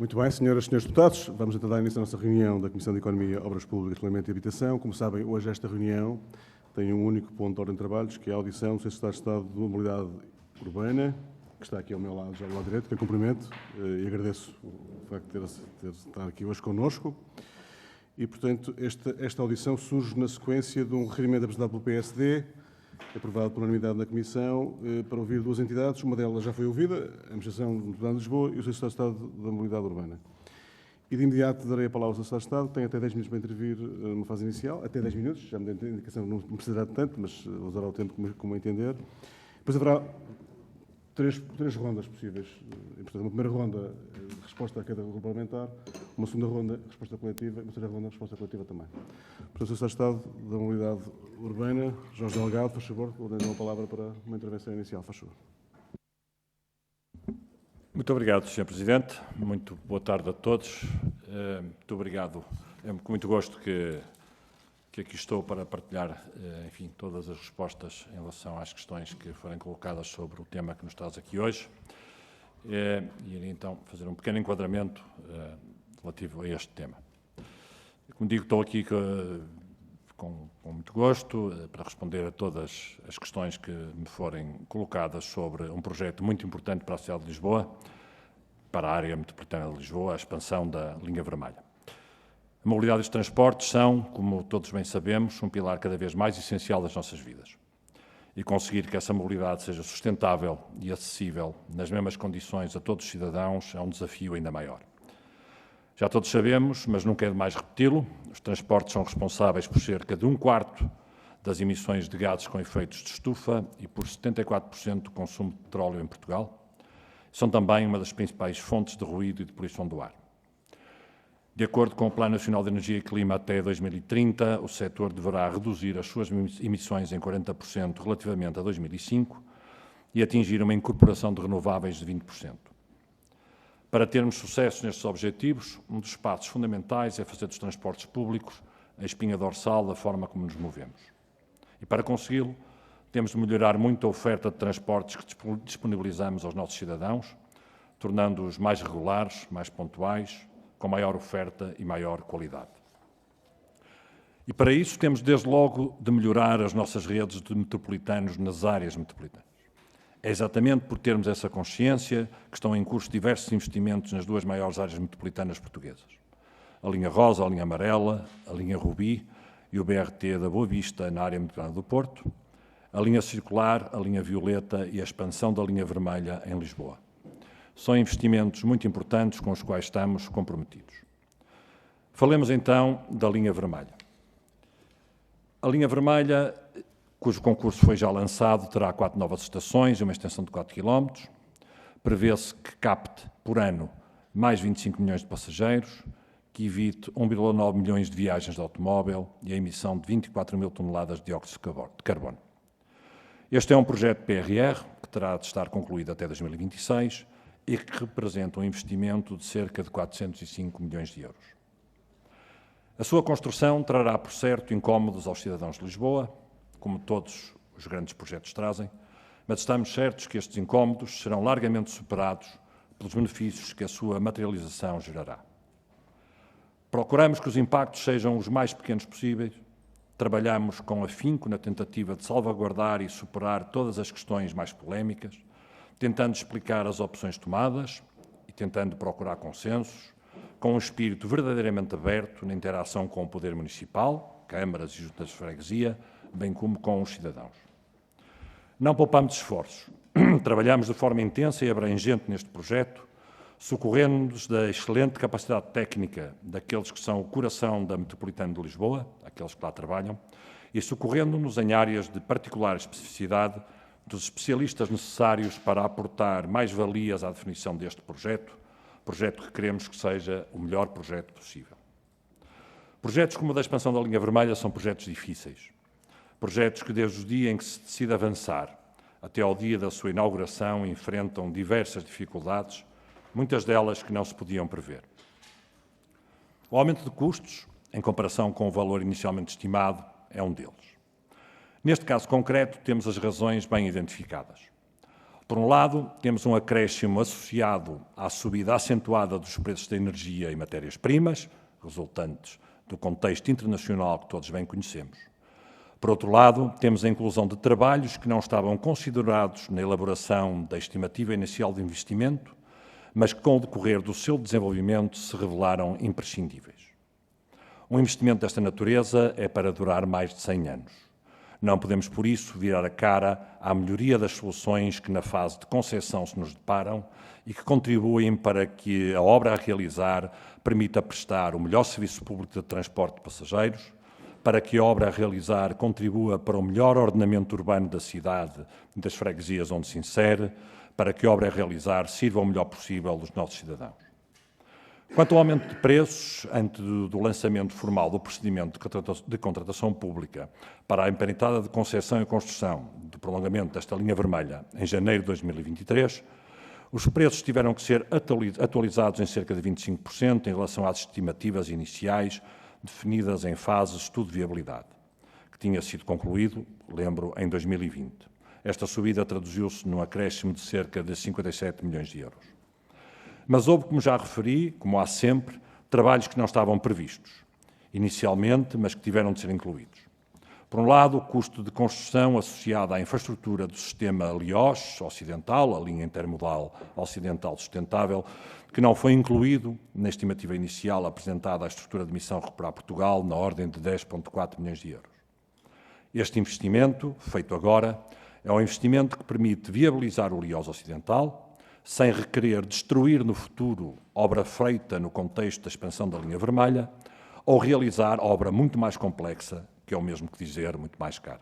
Muito bem, senhoras e senhores deputados, vamos então dar início à nossa reunião da Comissão de Economia, Obras Públicas, Planeamento e Habitação. Como sabem, hoje esta reunião tem um único ponto de ordem de trabalhos, que é a audição do Secretário de Estado de Mobilidade Urbana, que está aqui ao meu lado, já ao lado direito, que eu cumprimento e agradeço o facto de estar aqui hoje connosco. E, portanto, esta audição surge na sequência de um requerimento apresentado pelo PSD, aprovado por unanimidade na Comissão, para ouvir duas entidades. Uma delas já foi ouvida, a Administração Metropolitana de Lisboa e o Secretário de Estado da Mobilidade Urbana. E de imediato darei a palavra ao Secretário de Estado, que tem até 10 minutos para intervir numa fase inicial, até 10 minutos, já me dei a indicação, não precisará de tanto, mas usará o tempo como entender. Depois haverá três rondas possíveis. Portanto, uma primeira ronda, resposta a cada parlamentar, uma segunda ronda, resposta coletiva, e uma terceira ronda, resposta coletiva também. Portanto, o Secretário de Estado da Mobilidade Urbana, Jorge Delgado, faz favor, vou dar a palavra para uma intervenção inicial, faz favor. Muito obrigado, Sr. Presidente. Muito boa tarde a todos. Muito obrigado. É com muito gosto que aqui estou para partilhar, enfim, todas as respostas em relação às questões que forem colocadas sobre o tema que nos traz aqui hoje. E irei, então, fazer um pequeno enquadramento relativo a este tema. Como digo, estou aqui com muito gosto para responder a todas as questões que me forem colocadas sobre um projeto muito importante para a cidade de Lisboa, para a área metropolitana de Lisboa, a expansão da linha vermelha. A mobilidade e os transportes são, como todos bem sabemos, um pilar cada vez mais essencial das nossas vidas. E conseguir que essa mobilidade seja sustentável e acessível nas mesmas condições a todos os cidadãos é um desafio ainda maior. Já todos sabemos, mas nunca é demais repeti-lo, os transportes são responsáveis por cerca de 1/4 das emissões de gases com efeitos de estufa e por 74% do consumo de petróleo em Portugal. São também uma das principais fontes de ruído e de poluição do ar. De acordo com o Plano Nacional de Energia e Clima até 2030, o setor deverá reduzir as suas emissões em 40% relativamente a 2005 e atingir uma incorporação de renováveis de 20%. Para termos sucesso nestes objetivos, um dos passos fundamentais é fazer dos transportes públicos a espinha dorsal da forma como nos movemos. E para consegui-lo, temos de melhorar muito a oferta de transportes que disponibilizamos aos nossos cidadãos, tornando-os mais regulares, mais pontuais, com maior oferta e maior qualidade. E para isso temos, desde logo, de melhorar as nossas redes de metropolitanos nas áreas metropolitanas. É exatamente por termos essa consciência que estão em curso diversos investimentos nas duas maiores áreas metropolitanas portuguesas. A linha rosa, a linha amarela, a linha rubi e o BRT da Boa Vista na área metropolitana do Porto, a linha circular, a linha violeta e a expansão da linha vermelha em Lisboa. São investimentos muito importantes com os quais estamos comprometidos. Falemos então da linha vermelha. A linha vermelha, cujo concurso foi já lançado, terá 4 novas estações e uma extensão de 4 km. Prevê-se que capte por ano mais 25 milhões de passageiros, que evite 1,9 milhões de viagens de automóvel e a emissão de 24 mil toneladas de dióxido de carbono. Este é um projeto PRR que terá de estar concluído até 2026 e que representa um investimento de cerca de 405 milhões de euros. A sua construção trará, por certo, incómodos aos cidadãos de Lisboa, como todos os grandes projetos trazem, mas estamos certos que estes incómodos serão largamente superados pelos benefícios que a sua materialização gerará. Procuramos que os impactos sejam os mais pequenos possíveis, trabalhamos com afinco na tentativa de salvaguardar e superar todas as questões mais polémicas, tentando explicar as opções tomadas e tentando procurar consensos, com um espírito verdadeiramente aberto na interação com o poder municipal, câmaras e juntas de freguesia, bem como com os cidadãos. Não poupamos esforços. Trabalhamos de forma intensa e abrangente neste projeto, socorrendo-nos da excelente capacidade técnica daqueles que são o coração da Metropolitana de Lisboa, aqueles que lá trabalham, e socorrendo-nos em áreas de particular especificidade dos especialistas necessários para aportar mais-valias à definição deste projeto que queremos que seja o melhor projeto possível. Projetos como o da expansão da linha vermelha são projetos difíceis. Projetos que, desde o dia em que se decide avançar até ao dia da sua inauguração, enfrentam diversas dificuldades, muitas delas que não se podiam prever. O aumento de custos, em comparação com o valor inicialmente estimado, é um deles. Neste caso concreto, temos as razões bem identificadas. Por um lado, temos um acréscimo associado à subida acentuada dos preços da energia e matérias-primas, resultantes do contexto internacional que todos bem conhecemos. Por outro lado, temos a inclusão de trabalhos que não estavam considerados na elaboração da estimativa inicial de investimento, mas que, com o decorrer do seu desenvolvimento, se revelaram imprescindíveis. Um investimento desta natureza é para durar mais de 100 anos. Não podemos, por isso, virar a cara à melhoria das soluções que na fase de concepção se nos deparam e que contribuem para que a obra a realizar permita prestar o melhor serviço público de transporte de passageiros, para que a obra a realizar contribua para o melhor ordenamento urbano da cidade e das freguesias onde se insere, para que a obra a realizar sirva o melhor possível aos nossos cidadãos. Quanto ao aumento de preços, antes do lançamento formal do procedimento de contratação pública para a empreitada de concepção e construção do prolongamento desta linha vermelha em janeiro de 2023, os preços tiveram que ser atualizados em cerca de 25% em relação às estimativas iniciais definidas em fase de estudo de viabilidade, que tinha sido concluído, lembro, em 2020. Esta subida traduziu-se num acréscimo de cerca de 57 milhões de euros. Mas houve, como já referi, como há sempre, trabalhos que não estavam previstos, inicialmente, mas que tiveram de ser incluídos. Por um lado, o custo de construção associado à infraestrutura do sistema LIOS Ocidental, a linha intermodal ocidental sustentável, que não foi incluído na estimativa inicial apresentada à estrutura de missão Recuperar Portugal, na ordem de 10,4 milhões de euros. Este investimento, feito agora, é um investimento que permite viabilizar o LIOS Ocidental, sem requerer destruir no futuro obra feita no contexto da expansão da linha vermelha, ou realizar obra muito mais complexa, que é o mesmo que dizer muito mais cara.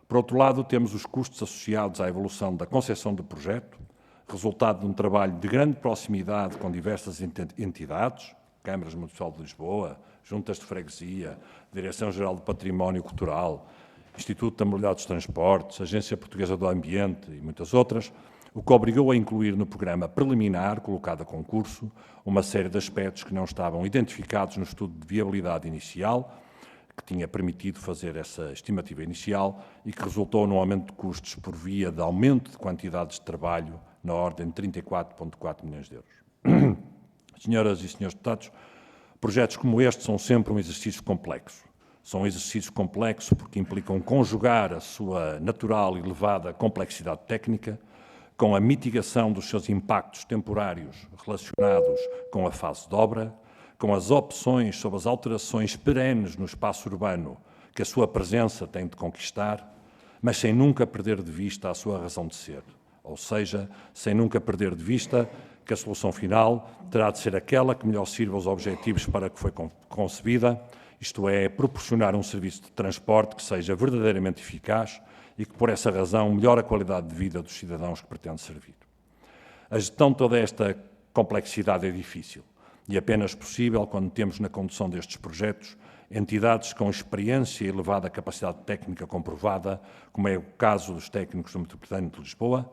Por outro lado, temos os custos associados à evolução da concepção do projeto, resultado de um trabalho de grande proximidade com diversas entidades, Câmaras Municipal de Lisboa, Juntas de Freguesia, Direção-Geral do Património Cultural, Instituto da Mobilidade dos Transportes, Agência Portuguesa do Ambiente e muitas outras, o que obrigou a incluir no programa preliminar, colocado a concurso, uma série de aspectos que não estavam identificados no estudo de viabilidade inicial, que tinha permitido fazer essa estimativa inicial e que resultou num aumento de custos por via de aumento de quantidades de trabalho na ordem de 34,4 milhões de euros. Senhoras e senhores deputados, projetos como este são sempre um exercício complexo. São um exercício complexo porque implicam conjugar a sua natural e elevada complexidade técnica com a mitigação dos seus impactos temporários relacionados com a fase de obra, com as opções sobre as alterações perenes no espaço urbano que a sua presença tem de conquistar, mas sem nunca perder de vista a sua razão de ser, ou seja, sem nunca perder de vista que a solução final terá de ser aquela que melhor sirva aos objetivos para que foi concebida, isto é, proporcionar um serviço de transporte que seja verdadeiramente eficaz e que, por essa razão, melhore a qualidade de vida dos cidadãos que pretende servir. A gestão de toda esta complexidade é difícil e apenas possível quando temos na condução destes projetos entidades com experiência e elevada capacidade técnica comprovada, como é o caso dos técnicos do Metropolitano de Lisboa,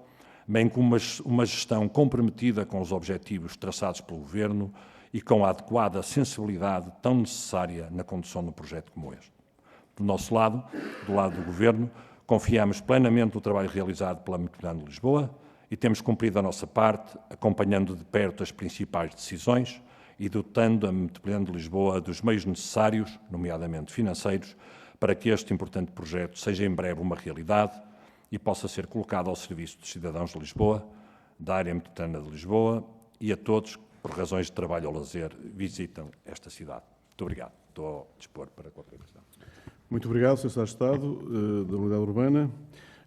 bem como uma gestão comprometida com os objetivos traçados pelo Governo e com a adequada sensibilidade tão necessária na condução de um projeto como este. Do nosso lado, do lado do Governo, confiamos plenamente no trabalho realizado pela Metropolitana de Lisboa e temos cumprido a nossa parte, acompanhando de perto as principais decisões e dotando a Metropolitana de Lisboa dos meios necessários, nomeadamente financeiros, para que este importante projeto seja em breve uma realidade e possa ser colocado ao serviço dos cidadãos de Lisboa, da área metropolitana de Lisboa e a todos que, por razões de trabalho ou lazer, visitam esta cidade. Muito obrigado. Estou ao dispor para qualquer questão. Muito obrigado, Sr. Secretário de Estado da Mobilidade Urbana.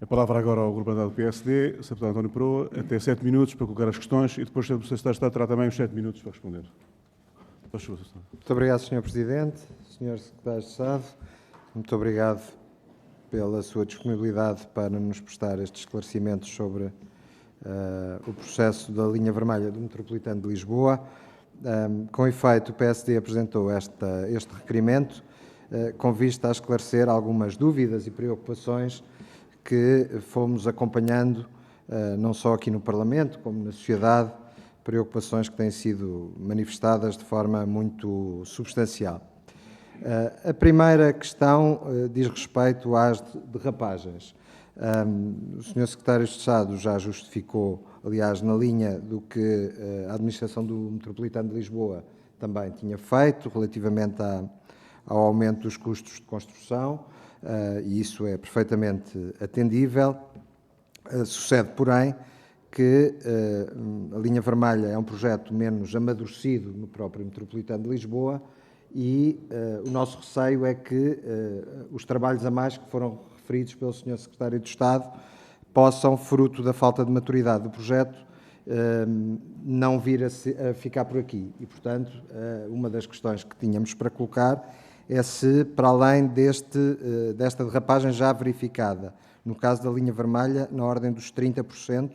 A palavra agora ao Grupo do PSD, Sr. Deputado António Proa, até 7 minutos para colocar as questões e depois o Sr. Secretário de Estado terá também os 7 minutos para responder. Muito obrigado, Sr. Presidente, Sr. Secretário de Estado. Muito obrigado pela sua disponibilidade para nos prestar estes esclarecimentos sobre o processo da linha vermelha do Metropolitano de Lisboa. Com efeito, o PSD apresentou este requerimento com vista a esclarecer algumas dúvidas e preocupações que fomos acompanhando, não só aqui no Parlamento, como na sociedade, preocupações que têm sido manifestadas de forma muito substancial. A primeira questão diz respeito às derrapagens. O Sr. Secretário de Estado já justificou, aliás, na linha do que a Administração do Metropolitano de Lisboa também tinha feito, relativamente ao aumento dos custos de construção, e isso é perfeitamente atendível. Sucede, porém, que a linha vermelha é um projeto menos amadurecido no próprio Metropolitano de Lisboa e o nosso receio é que os trabalhos a mais que foram referidos pelo Sr. Secretário de Estado possam, fruto da falta de maturidade do projeto, não vir a ficar por aqui. E, portanto, uma das questões que tínhamos para colocar é se, para além desta derrapagem já verificada, no caso da linha vermelha, na ordem dos 30%,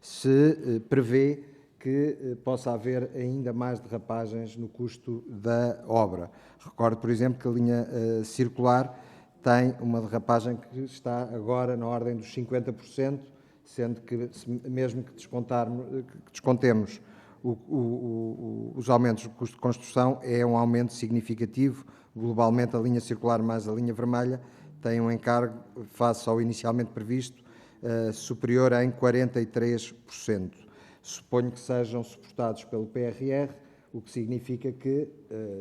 se prevê que possa haver ainda mais derrapagens no custo da obra. Recordo, por exemplo, que a linha circular tem uma derrapagem que está agora na ordem dos 50%, sendo que, mesmo que descontemos os aumentos do custo de construção, é um aumento significativo. Globalmente, a linha circular mais a linha vermelha tem um encargo, face ao inicialmente previsto, superior em 43%. Suponho que sejam suportados pelo PRR, o que significa que,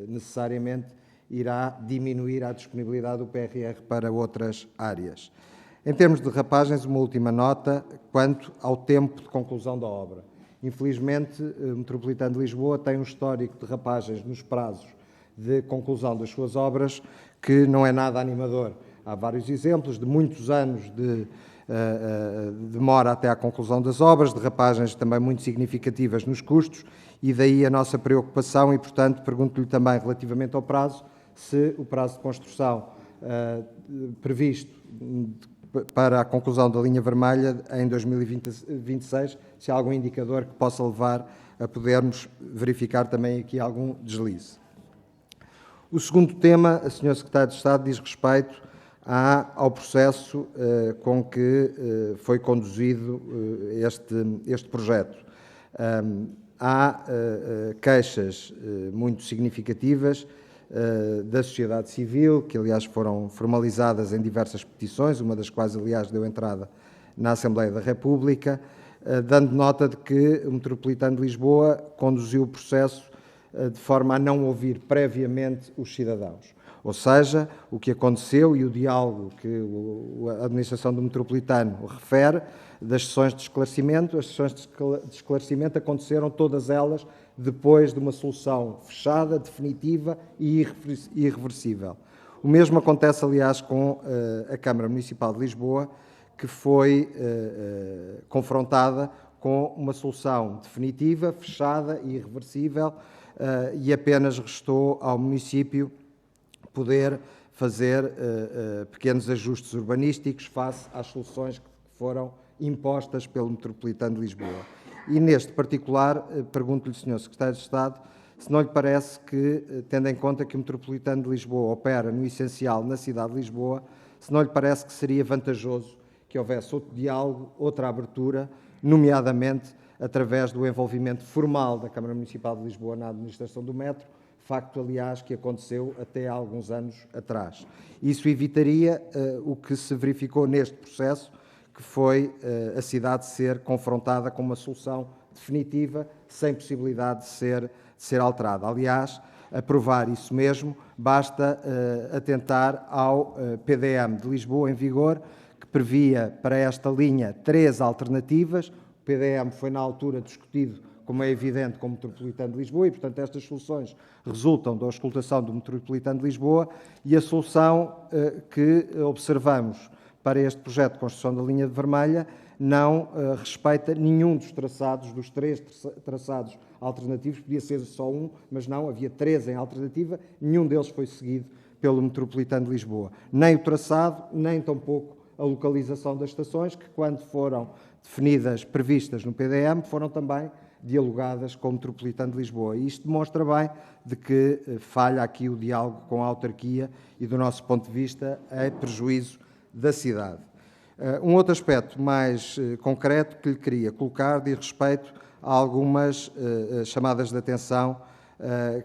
necessariamente, irá diminuir a disponibilidade do PRR para outras áreas. Em termos de derrapagens, uma última nota quanto ao tempo de conclusão da obra. Infelizmente, o Metropolitano de Lisboa tem um histórico de derrapagens nos prazos de conclusão das suas obras que não é nada animador. Há vários exemplos de muitos anos de demora até à conclusão das obras, derrapagens também muito significativas nos custos, e daí a nossa preocupação e, portanto, pergunto-lhe também relativamente ao prazo, se o prazo de construção previsto para a conclusão da linha vermelha em 2026, se há algum indicador que possa levar a podermos verificar também aqui algum deslize. O segundo tema, a Sr. Secretário de Estado, diz respeito ao processo com que foi conduzido este projeto. Há queixas muito significativas da sociedade civil, que aliás foram formalizadas em diversas petições, uma das quais aliás deu entrada na Assembleia da República, dando nota de que o Metropolitano de Lisboa conduziu o processo de forma a não ouvir previamente os cidadãos. Ou seja, o que aconteceu e o diálogo que a Administração do Metropolitano refere das sessões de esclarecimento, as sessões de esclarecimento aconteceram todas elas depois de uma solução fechada, definitiva e irreversível. O mesmo acontece, aliás, com a Câmara Municipal de Lisboa, que foi confrontada com uma solução definitiva, fechada e irreversível, e apenas restou ao município poder fazer pequenos ajustes urbanísticos face às soluções que foram impostas pelo Metropolitano de Lisboa. E neste particular, pergunto-lhe, Sr. Secretário de Estado, se não lhe parece que, tendo em conta que o Metropolitano de Lisboa opera no essencial na cidade de Lisboa, se não lhe parece que seria vantajoso que houvesse outro diálogo, outra abertura, nomeadamente através do envolvimento formal da Câmara Municipal de Lisboa na administração do metro, facto, aliás, que aconteceu até há alguns anos atrás. Isso evitaria o que se verificou neste processo, que foi a cidade ser confrontada com uma solução definitiva, sem possibilidade de ser alterada. Aliás, aprovar isso mesmo, basta atentar ao PDM de Lisboa em vigor, que previa para esta linha 3 alternativas. O PDM foi, na altura, discutido, como é evidente, com o Metropolitano de Lisboa e, portanto, estas soluções resultam da auscultação do Metropolitano de Lisboa e a solução que observamos para este projeto de construção da linha vermelha não respeita nenhum dos traçados, dos 3 traçados alternativos, podia ser só um, mas não, havia 3 em alternativa, nenhum deles foi seguido pelo Metropolitano de Lisboa. Nem o traçado, nem tampouco a localização das estações, que quando foram definidas, previstas no PDM, foram também dialogadas com o Metropolitano de Lisboa. E isto demonstra bem de que falha aqui o diálogo com a autarquia e, do nosso ponto de vista, é prejuízo da cidade. Um outro aspecto mais concreto que lhe queria colocar diz respeito a algumas chamadas de atenção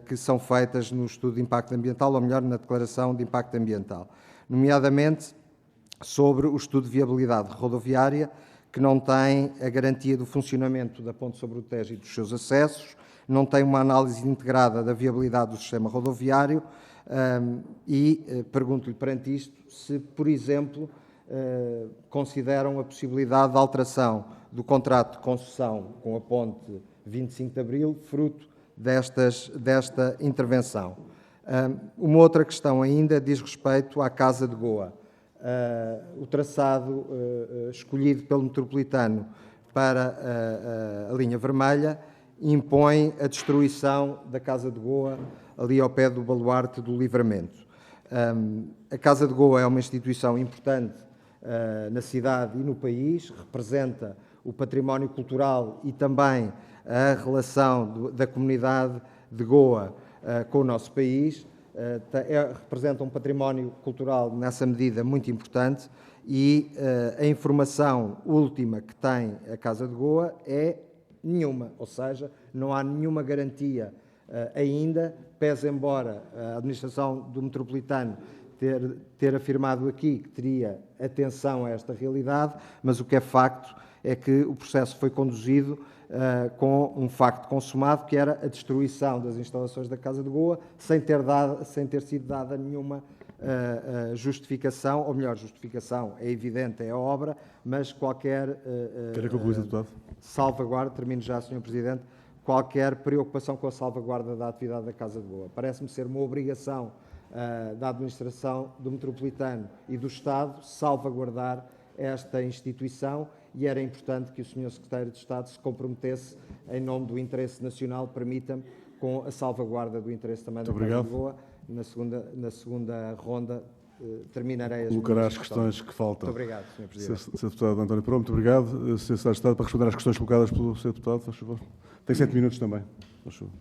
que são feitas no estudo de impacto ambiental, ou melhor, na declaração de impacto ambiental. Nomeadamente, sobre o estudo de viabilidade rodoviária, que não tem a garantia do funcionamento da ponte sobre o Tejo e dos seus acessos, não tem uma análise integrada da viabilidade do sistema rodoviário e pergunto-lhe perante isto se, por exemplo, consideram a possibilidade de alteração do contrato de concessão com a ponte 25 de Abril, fruto desta intervenção. Uma outra questão ainda diz respeito à Casa de Goa. O traçado escolhido pelo Metropolitano para a linha vermelha impõe a destruição da Casa de Goa ali ao pé do Baluarte do Livramento. A Casa de Goa é uma instituição importante na cidade e no país, representa o património cultural e também a relação da comunidade de Goa com o nosso país. Representa um património cultural nessa medida muito importante e a informação última que tem a Casa de Goa é nenhuma, ou seja, não há nenhuma garantia ainda, pese embora a administração do Metropolitano ter afirmado aqui que teria atenção a esta realidade, mas o que é facto é que o processo foi conduzido com um facto consumado, que era a destruição das instalações da Casa de Goa, sem ter sido dada nenhuma justificação, ou melhor, justificação é evidente, é a obra, mas qualquer Quer concluir, deputado? salvaguarda, termino já, Sr. Presidente, qualquer preocupação com a salvaguarda da atividade da Casa de Goa. Parece-me ser uma obrigação da administração do Metropolitano e do Estado salvaguardar esta instituição e era importante que o Sr. Secretário de Estado se comprometesse em nome do interesse nacional, permita-me, com a salvaguarda do interesse também da Casa de Goa. Na segunda ronda terminarei as colocará as questões que faltam. Muito obrigado, Sr. Presidente. Sr. Deputado António Perón, muito obrigado. Sr. Secretário de Estado, para responder às questões colocadas pelo Sr. Deputado, faz favor. Tem 7 minutos também. Faz favor.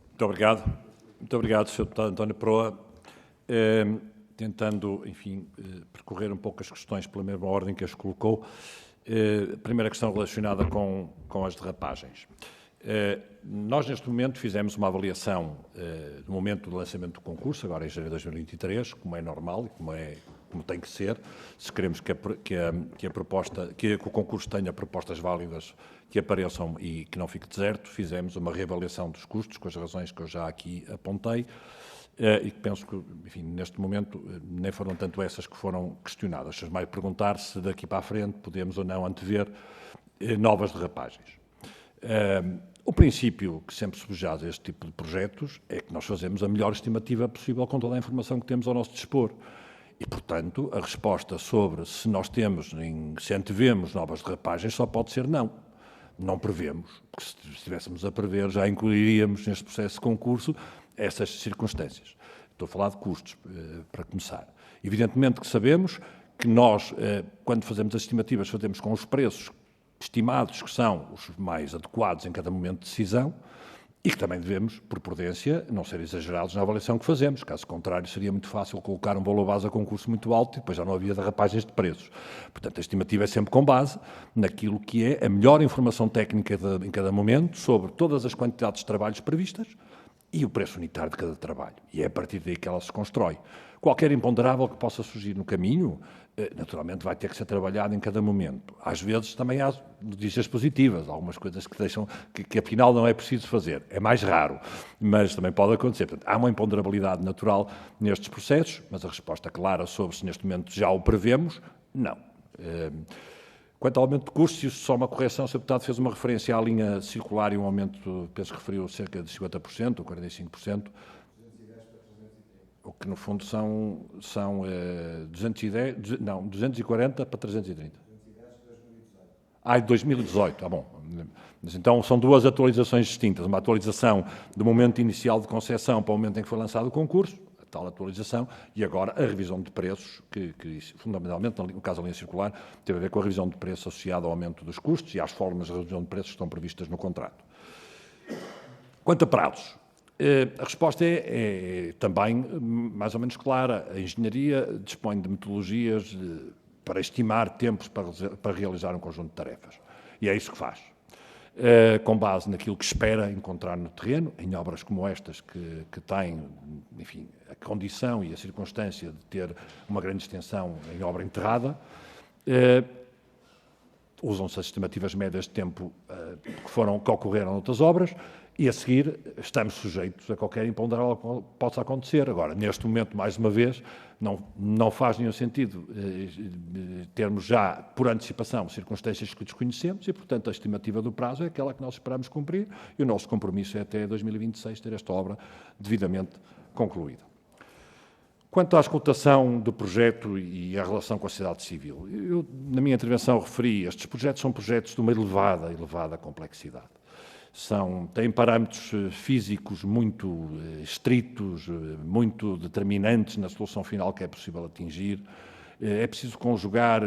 Muito obrigado. Muito obrigado, Sr. Deputado António Perón. Tentando, enfim, percorrer um pouco as questões pela mesma ordem que as colocou. A primeira questão relacionada com as derrapagens. Nós, neste momento, fizemos uma avaliação do momento do lançamento do concurso, agora em janeiro de 2023, como é normal e como tem que ser, se queremos que o concurso tenha propostas válidas que apareçam e que não fique deserto, fizemos uma reavaliação dos custos, com as razões que eu já aqui apontei, e que penso que, enfim, neste momento, nem foram tanto essas que foram questionadas. Se mais perguntar se daqui para a frente podemos ou não antever novas derrapagens. O princípio que sempre subjaz a este tipo de projetos é que nós fazemos a melhor estimativa possível com toda a informação que temos ao nosso dispor. E, portanto, a resposta sobre se nós se antevemos novas derrapagens só pode ser não. Não prevemos, porque se estivéssemos a prever já incluiríamos neste processo de concurso essas circunstâncias. Estou a falar de custos, para começar. Evidentemente que sabemos que nós, quando fazemos as estimativas, fazemos com os preços estimados, que são os mais adequados em cada momento de decisão, e que também devemos, por prudência, não ser exagerados na avaliação que fazemos. Caso contrário, seria muito fácil colocar um valor base a concurso muito alto e depois já não havia derrapagens de preços. Portanto, a estimativa é sempre com base naquilo que é a melhor informação técnica em cada momento sobre todas as quantidades de trabalhos previstas e o preço unitário de cada trabalho. E é a partir daí que ela se constrói. Qualquer imponderável que possa surgir no caminho, naturalmente vai ter que ser trabalhado em cada momento. Às vezes também há notícias positivas, algumas coisas que deixam que afinal não é preciso fazer. É mais raro, mas também pode acontecer. Portanto, há uma imponderabilidade natural nestes processos, mas a resposta clara sobre se neste momento já o prevemos, não. Quanto ao aumento de custos, só uma correção, o Sr. Deputado fez uma referência à linha circular e um aumento, penso que referiu cerca de 50% ou 45%, o que no fundo são 240 para 330. De 2018, bom. Mas então são duas atualizações distintas, uma atualização do momento inicial de concessão para o momento em que foi lançado o concurso, a tal atualização, e agora a revisão de preços, que fundamentalmente, no caso da linha circular, teve a ver com a revisão de preços associada ao aumento dos custos e às formas de revisão de preços que estão previstas no contrato. Quanto a prazos, a resposta é também mais ou menos clara. A engenharia dispõe de metodologias para estimar tempos para realizar um conjunto de tarefas. E é isso que faz. com base naquilo que espera encontrar no terreno, em obras como estas, que têm, enfim, a condição e a circunstância de ter uma grande extensão em obra enterrada. Usam-se as estimativas médias de tempo que ocorreram noutras obras, e a seguir estamos sujeitos a qualquer imponderável que possa acontecer. Agora, neste momento, mais uma vez, não faz nenhum sentido termos já, por antecipação, circunstâncias que desconhecemos e, portanto, a estimativa do prazo é aquela que nós esperamos cumprir e o nosso compromisso é até 2026 ter esta obra devidamente concluída. Quanto à escutação do projeto e a relação com a sociedade civil, eu, na minha intervenção, referi, estes projetos são projetos de uma elevada complexidade. Têm parâmetros físicos muito estritos, muito determinantes na solução final que é possível atingir. É preciso conjugar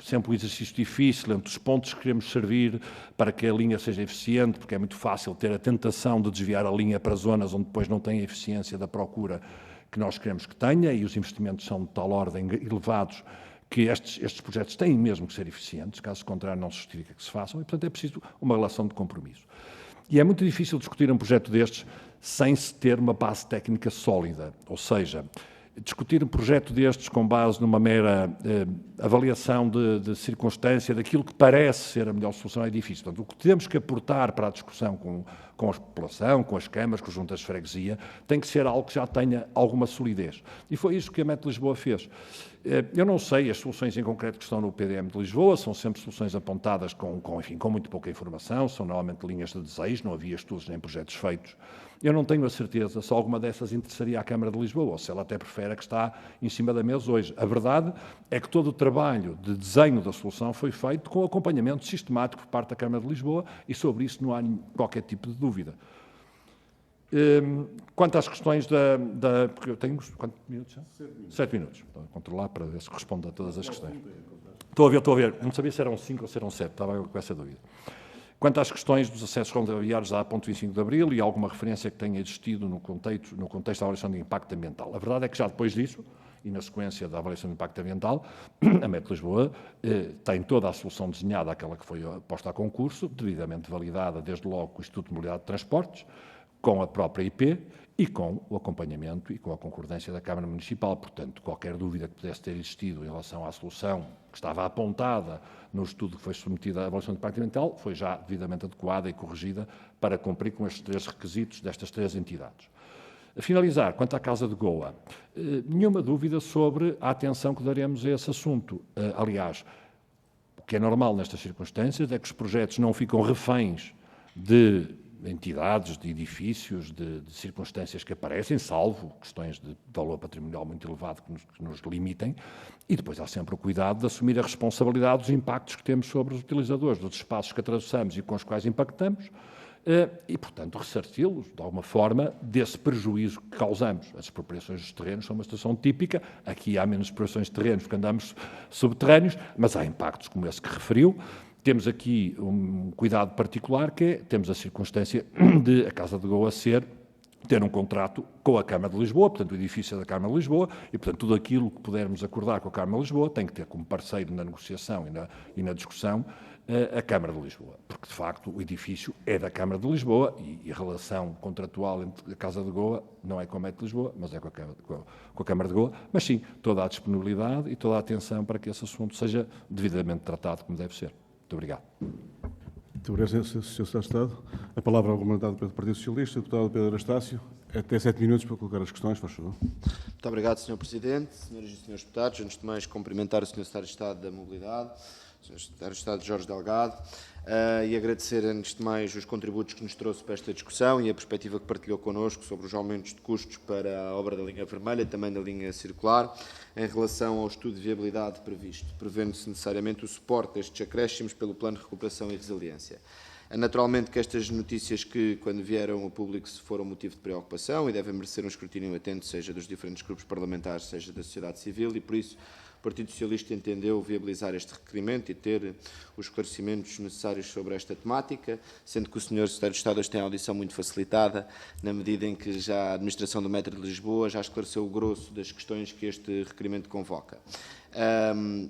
sempre um exercício difícil entre os pontos que queremos servir para que a linha seja eficiente, porque é muito fácil ter a tentação de desviar a linha para zonas onde depois não tem a eficiência da procura que nós queremos que tenha, e os investimentos são de tal ordem elevados que estes projetos têm mesmo que ser eficientes, caso contrário não se justifica que se façam, e portanto é preciso uma relação de compromisso. E é muito difícil discutir um projeto destes sem se ter uma base técnica sólida, ou seja, discutir um projeto destes com base numa mera avaliação de circunstância daquilo que parece ser a melhor solução é difícil. Portanto, o que temos que aportar para a discussão com a população, com as câmaras, com as juntas de freguesia, tem que ser algo que já tenha alguma solidez. E foi isso que a MET de Lisboa fez. Eu não sei as soluções em concreto que estão no PDM de Lisboa, são sempre soluções apontadas com muito pouca informação, são normalmente linhas de desejo, não havia estudos nem projetos feitos. Eu não tenho a certeza se alguma dessas interessaria à Câmara de Lisboa, ou se ela até prefere a que está em cima da mesa hoje. A verdade é que todo o trabalho de desenho da solução foi feito com acompanhamento sistemático por parte da Câmara de Lisboa e sobre isso não há qualquer tipo de dúvida. Quanto às questões porque eu tenho... Quantos minutos? 7 minutos. Para controlar, para ver se respondo a todas as questões. Estou a ver. Não sabia se eram 5 ou se eram 7. Estava com essa dúvida. Quanto às questões dos acessos rodoviários à ponte 25 de Abril e alguma referência que tenha existido no contexto da avaliação de impacto ambiental. A verdade é que já depois disso, e na sequência da avaliação de impacto ambiental, a MET de Lisboa tem toda a solução desenhada, aquela que foi posta a concurso, devidamente validada desde logo com o Instituto de Mobilidade de Transportes, com a própria IP e com o acompanhamento e com a concordância da Câmara Municipal. Portanto, qualquer dúvida que pudesse ter existido em relação à solução que estava apontada no estudo que foi submetido à avaliação de impacto ambiental foi já devidamente adequada e corrigida para cumprir com estes 3 requisitos destas 3 entidades. A finalizar, quanto à Casa de Goa, nenhuma dúvida sobre a atenção que daremos a esse assunto. Aliás, o que é normal nestas circunstâncias é que os projetos não ficam reféns de entidades, de edifícios, de circunstâncias que aparecem, salvo questões de valor patrimonial muito elevado que nos limitem, e depois há sempre o cuidado de assumir a responsabilidade dos impactos que temos sobre os utilizadores, dos espaços que atravessamos e com os quais impactamos, e, portanto, ressarci-los, de alguma forma, desse prejuízo que causamos. As expropriações dos terrenos são uma situação típica. Aqui há menos expropriações de terrenos porque andamos subterrâneos, mas há impactos como esse que referiu. Temos aqui um cuidado particular, que é, temos a circunstância de a Casa de Goa ter um contrato com a Câmara de Lisboa, portanto, o edifício é da Câmara de Lisboa, e, portanto, tudo aquilo que pudermos acordar com a Câmara de Lisboa tem que ter como parceiro na negociação e na discussão a Câmara de Lisboa, porque, de facto, o edifício é da Câmara de Lisboa e a relação contratual entre a Casa de Goa não é com a MET de Lisboa, mas é com a Câmara de Goa, mas sim, toda a disponibilidade e toda a atenção para que esse assunto seja devidamente tratado como deve ser. Muito obrigado. Muito obrigado, Sr. Secretário de Estado. A palavra argumentada pelo Partido Socialista, o deputado Pedro Anastácio. Até 7 minutos para colocar as questões, faz favor. Muito obrigado, Sr. Presidente, Senhoras e Senhores Deputados. Antes de mais, cumprimentar o Sr. Secretário de Estado da Mobilidade, o Sr. Secretário de Estado Jorge Delgado, e agradecer, antes de mais, os contributos que nos trouxe para esta discussão e a perspectiva que partilhou connosco sobre os aumentos de custos para a obra da linha vermelha e também da linha circular, em relação ao estudo de viabilidade previsto, prevendo-se necessariamente o suporte destes acréscimos pelo Plano de Recuperação e Resiliência. Naturalmente que estas notícias que, quando vieram ao público, foram motivo de preocupação e devem merecer um escrutínio atento, seja dos diferentes grupos parlamentares, seja da sociedade civil, e por isso Partido Socialista entendeu viabilizar este requerimento e ter os esclarecimentos necessários sobre esta temática, sendo que o Sr. Secretário de Estado hoje tem a audição muito facilitada, na medida em que já a Administração do Metro de Lisboa já esclareceu o grosso das questões que este requerimento convoca.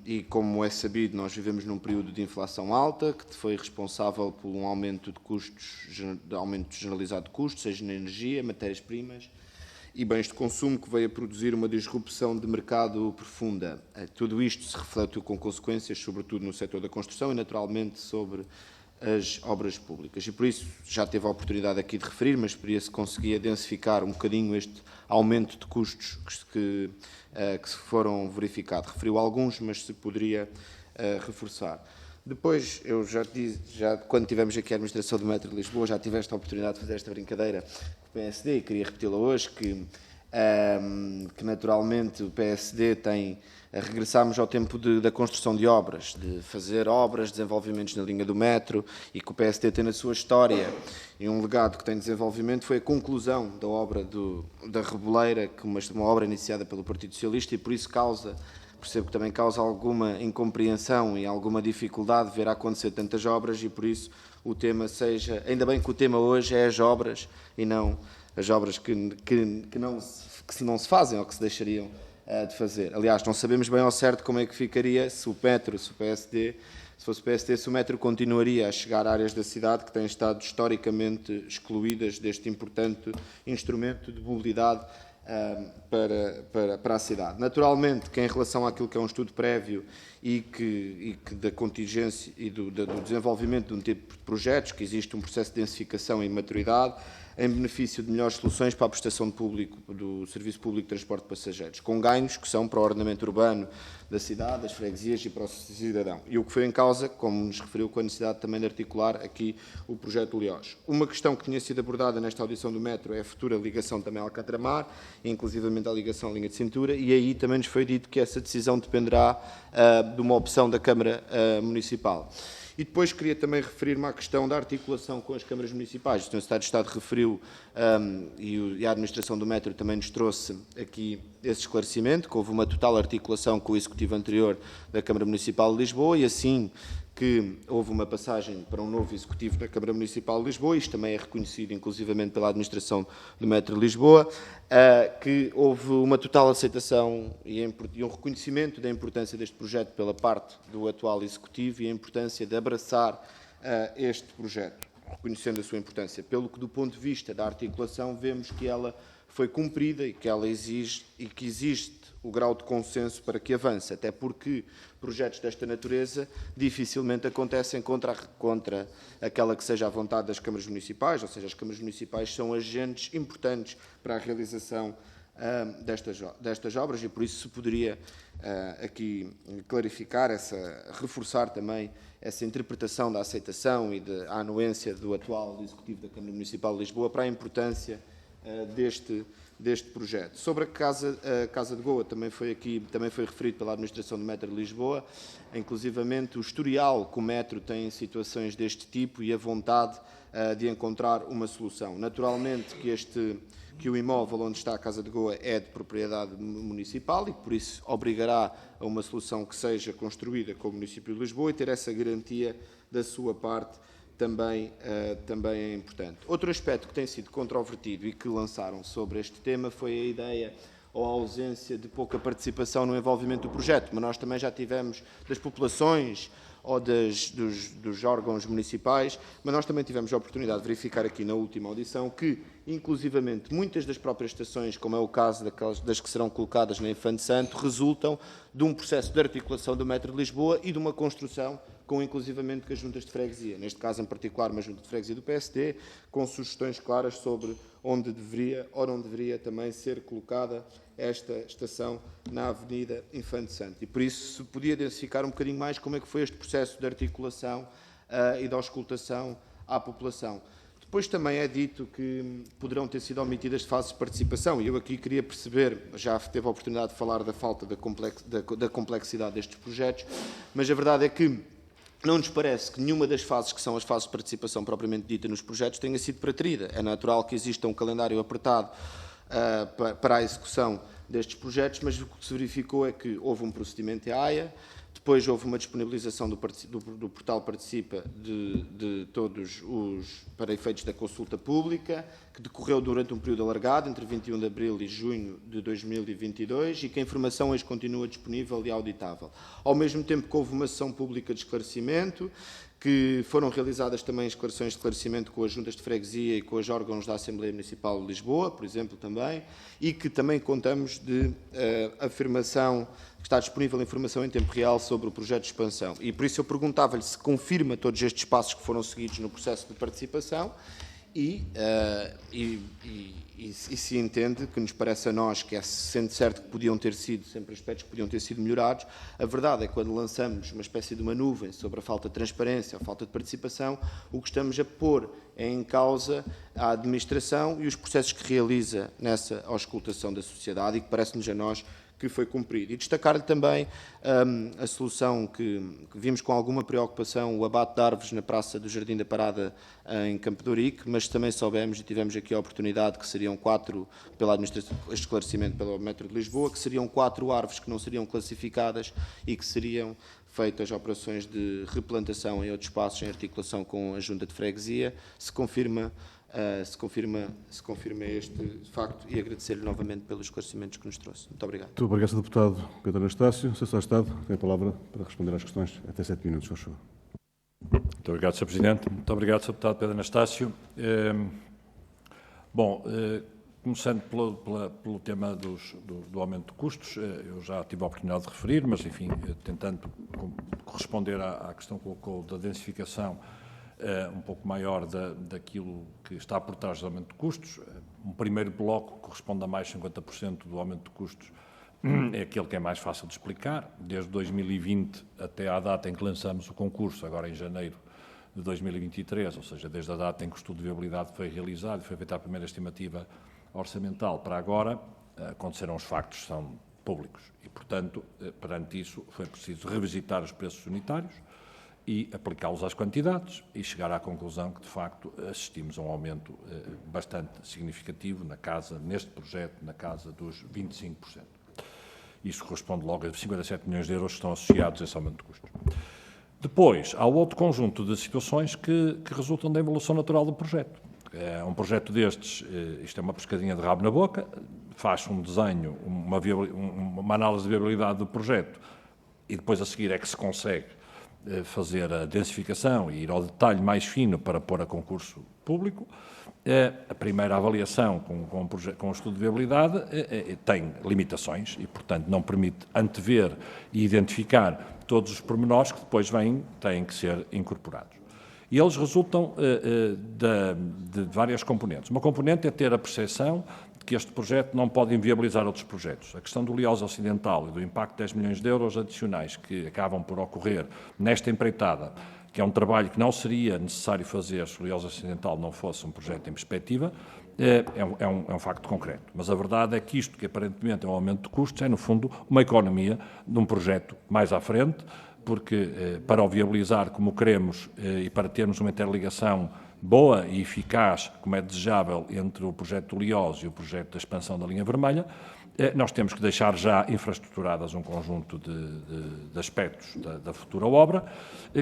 E como é sabido, nós vivemos num período de inflação alta, que foi responsável por um aumento de custos, aumento generalizado de custos, seja na energia, matérias-primas e bens de consumo, que veio a produzir uma disrupção de mercado profunda. Tudo isto se refletiu com consequências, sobretudo no setor da construção e, naturalmente, sobre as obras públicas. E, por isso, já teve a oportunidade aqui de referir, mas poderia se conseguia densificar um bocadinho este aumento de custos que se foram verificados. Referiu alguns, mas se poderia reforçar. Depois, eu já quando tivemos aqui a administração do Metro de Lisboa, já tive esta oportunidade de fazer esta brincadeira com o PSD e queria repeti-la hoje, que naturalmente o PSD tem... Regressámos ao tempo da construção de obras, de fazer obras, desenvolvimentos na linha do metro, e que o PSD tem na sua história e um legado que tem desenvolvimento foi a conclusão da obra da Reboleira, que uma obra iniciada pelo Partido Socialista, e por isso percebo que também causa alguma incompreensão e alguma dificuldade de ver acontecer tantas obras, e por isso o tema seja... Ainda bem que o tema hoje é as obras e não as obras que não se fazem ou que se deixariam de fazer. Aliás, não sabemos bem ao certo como é que ficaria se o metro, se fosse o PSD, se o metro continuaria a chegar a áreas da cidade que têm estado historicamente excluídas deste importante instrumento de mobilidade para a cidade. Naturalmente, que em relação àquilo que é um estudo prévio e que da contingência e do desenvolvimento de um tipo de projetos, que existe um processo de densificação e maturidade, em benefício de melhores soluções para a prestação do Serviço Público de Transporte de Passageiros, com ganhos que são para o ordenamento urbano da cidade, das freguesias e para o cidadão. E o que foi em causa, como nos referiu, com a necessidade também de articular aqui o projeto Leós. Uma questão que tinha sido abordada nesta audição do metro é a futura ligação também ao Alcatramar, inclusivamente a ligação à linha de cintura, e aí também nos foi dito que essa decisão dependerá de uma opção da Câmara Municipal. E depois queria também referir-me à questão da articulação com as câmaras municipais. O Sr. Secretário de Estado referiu, e a administração do metro também nos trouxe aqui esse esclarecimento, que houve uma total articulação com o Executivo anterior da Câmara Municipal de Lisboa, e assim que houve uma passagem para um novo Executivo da Câmara Municipal de Lisboa, isto também é reconhecido inclusivamente pela administração do Metro de Lisboa, que houve uma total aceitação e um reconhecimento da importância deste projeto pela parte do atual Executivo e a importância de abraçar este projeto, reconhecendo a sua importância. Pelo que, do ponto de vista da articulação, vemos que ela foi cumprida e que ela existe e que existe o grau de consenso para que avance, até porque projetos desta natureza dificilmente acontecem contra aquela que seja a vontade das câmaras municipais, ou seja, as câmaras municipais são agentes importantes para a realização destas obras, e por isso se poderia aqui clarificar, reforçar também essa interpretação da aceitação e da anuência do atual Executivo da Câmara Municipal de Lisboa para a importância deste projeto. Sobre a Casa de Goa, também foi referido pela administração do Metro de Lisboa, inclusivamente o historial que o Metro tem em situações deste tipo e a vontade de encontrar uma solução. Naturalmente que o imóvel onde está a Casa de Goa é de propriedade municipal e por isso obrigará a uma solução que seja construída com o município de Lisboa, e ter essa garantia da sua parte também é importante. Outro aspecto que tem sido controvertido e que lançaram sobre este tema foi a ideia ou a ausência de pouca participação no envolvimento do projeto, mas nós também já tivemos das populações ou dos órgãos municipais, mas nós também tivemos a oportunidade de verificar aqui na última audição que, inclusivamente, muitas das próprias estações, como é o caso das que serão colocadas na Infante Santo, resultam de um processo de articulação do Metro de Lisboa e de uma construção com inclusivamente com as juntas de freguesia, neste caso em particular uma junta de freguesia do PSD, com sugestões claras sobre onde deveria ou não deveria também ser colocada esta estação na Avenida Infante Santo. E por isso se podia densificar um bocadinho mais como é que foi este processo de articulação e de auscultação à população. Depois também é dito que poderão ter sido omitidas fases de participação, e eu aqui queria perceber, já teve a oportunidade de falar da falta da complexidade destes projetos, mas a verdade é que não nos parece que nenhuma das fases que são as fases de participação propriamente dita nos projetos tenha sido preterida. É natural que exista um calendário apertado para a execução destes projetos, mas o que se verificou é que houve um procedimento EAIA, depois houve uma disponibilização do portal Participa de todos para efeitos da consulta pública, que decorreu durante um período alargado, entre 21 de abril e junho de 2022, e que a informação hoje continua disponível e auditável. Ao mesmo tempo que houve uma sessão pública de esclarecimento, que foram realizadas também declarações de esclarecimento com as juntas de freguesia e com os órgãos da Assembleia Municipal de Lisboa, por exemplo, também, e que também contamos de afirmação, que está disponível informação em tempo real sobre o projeto de expansão. E por isso eu perguntava-lhe se confirma todos estes passos que foram seguidos no processo de participação e se entende, que nos parece a nós, que é sendo certo que podiam ter sido, sempre aspectos que podiam ter sido melhorados, a verdade é que quando lançamos uma espécie de uma nuvem sobre a falta de transparência, a falta de participação, o que estamos a pôr é em causa a administração e os processos que realiza nessa auscultação da sociedade e que parece-nos a nós que foi cumprido. E destacar-lhe também a solução que vimos com alguma preocupação, o abate de árvores na Praça do Jardim da Parada em Campo de Ourique, mas também soubemos e tivemos aqui a oportunidade que seriam 4, pela administração, este esclarecimento pelo Metro de Lisboa, que seriam 4 árvores que não seriam classificadas e que seriam feitas operações de replantação em outros espaços em articulação com a Junta de Freguesia. Se confirma este facto e agradecer-lhe novamente pelos esclarecimentos que nos trouxe. Muito obrigado. Muito obrigado, Sr. Deputado Pedro Anastácio. Sr. Secretário de Estado, tem a palavra para responder às questões. Até 7 minutos, por favor. Muito obrigado, Sr. Presidente. Muito obrigado, Sr. Deputado Pedro Anastácio. Começando pelo tema do aumento de custos, eu já tive a oportunidade de referir, mas, enfim, tentando corresponder à questão que colocou da densificação um pouco maior daquilo que está por trás do aumento de custos. Um primeiro bloco corresponde a mais de 50% do aumento de custos, é aquele que é mais fácil de explicar. Desde 2020 até à data em que lançamos o concurso, agora em janeiro de 2023, ou seja, desde a data em que o estudo de viabilidade foi realizado e foi feita a primeira estimativa orçamental para agora, aconteceram os factos que são públicos e, portanto, perante isso, foi preciso revisitar os preços unitários e aplicá-los às quantidades e chegar à conclusão que, de facto, assistimos a um aumento bastante significativo neste projeto, na casa dos 25%. Isso corresponde logo a 57 milhões de euros que estão associados a esse aumento de custos. Depois, há outro conjunto de situações que resultam da evolução natural do projeto. Um projeto destes, isto é uma pescadinha de rabo na boca, faz um desenho, uma análise de viabilidade do projeto e depois a seguir é que se consegue fazer a densificação e ir ao detalhe mais fino para pôr a concurso público. A primeira avaliação com o estudo de viabilidade tem limitações e, portanto, não permite antever e identificar todos os pormenores que depois têm que ser incorporados. E eles resultam de várias componentes. Uma componente é ter a percepção de que este projeto não pode inviabilizar outros projetos. A questão do Liosa Ocidental e do impacto de 10 milhões de euros adicionais que acabam por ocorrer nesta empreitada, que é um trabalho que não seria necessário fazer se o Liosa Ocidental não fosse um projeto em perspectiva, é um facto concreto. Mas a verdade é que isto, que aparentemente é um aumento de custos, é, no fundo, uma economia de um projeto mais à frente, porque para o viabilizar como queremos e para termos uma interligação boa e eficaz, como é desejável, entre o projeto do Liosa e o projeto da expansão da linha vermelha, nós temos que deixar já infraestruturadas um conjunto de aspectos da futura obra.